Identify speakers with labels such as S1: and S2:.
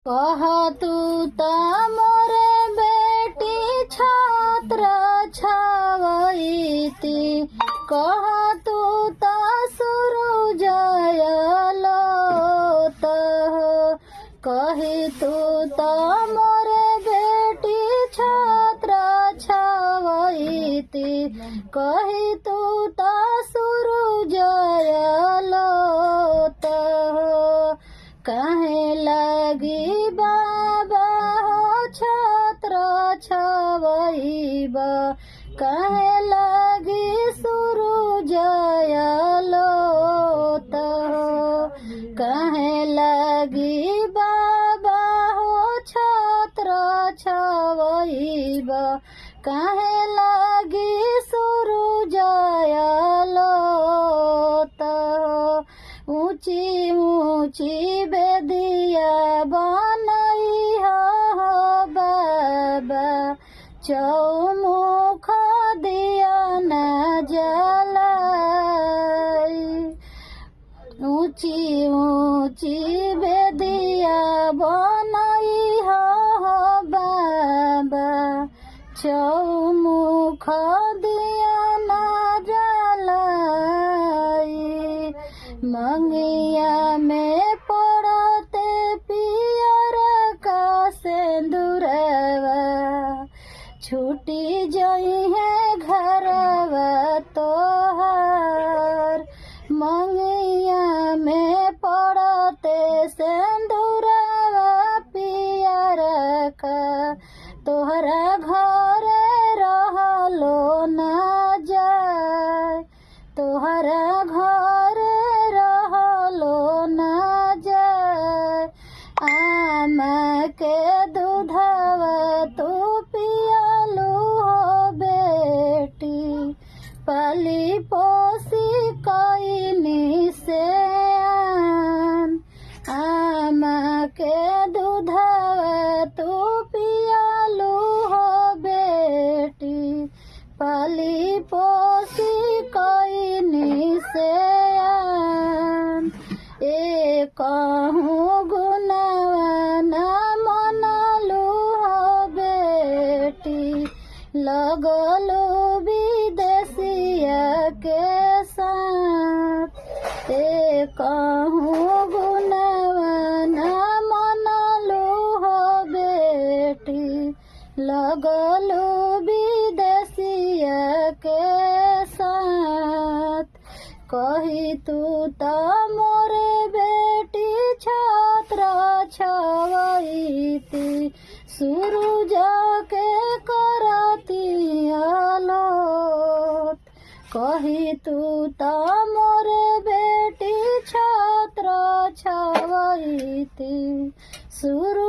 S1: कह तू त मोरे बेटी छात्र छावईती, कह तू त सूरुजय लोत हो। कही तू त मोरे बेटी छात्र छावईती, कही तू त सूरुजय लोत हो। काहे लगी बाबा हो छात्र छावईबा, काहे लगी सूरुजय लोत हो। काहे लगी बाबा हो छात्र छावईबा, काहे लगी सूरुजय लोत हो। ऊंची ऊंची बेदिया बनई हो बाबा, चौमुख दिया न जलाई। ऊंची ऊंची बेदिया बनई हो बाबा, चौमुख दिया न जलाई। मंगिया में पड़ते पियर का सिंदूरवा, छूटी जई है घरवा तोहार। मंगिया में पड़ते सिंदूरवा पियर का, तोहरा घर रहलो न जाए, तोहरा घर रहलो न जाए। आमा के दूधवा तू पियालू हो बेटी, पाली पोसी कईनी से आन। आमा के दूधवा तू पियालू हो बेटी, पाली पोसी कईनी से आन। कहूँ गुनवा न मनलू हो बेटी, लगलू विदेशिया के साथ। कहूँ गुनवा न मनलू हो बेटी, लगलू विदेशिया के साथ। कही तू त मोरे बेटी छात्र छावईती, सूरुज के करती आलोत। कही तू त मोरे बेटी छात्र छावईती, सूरुज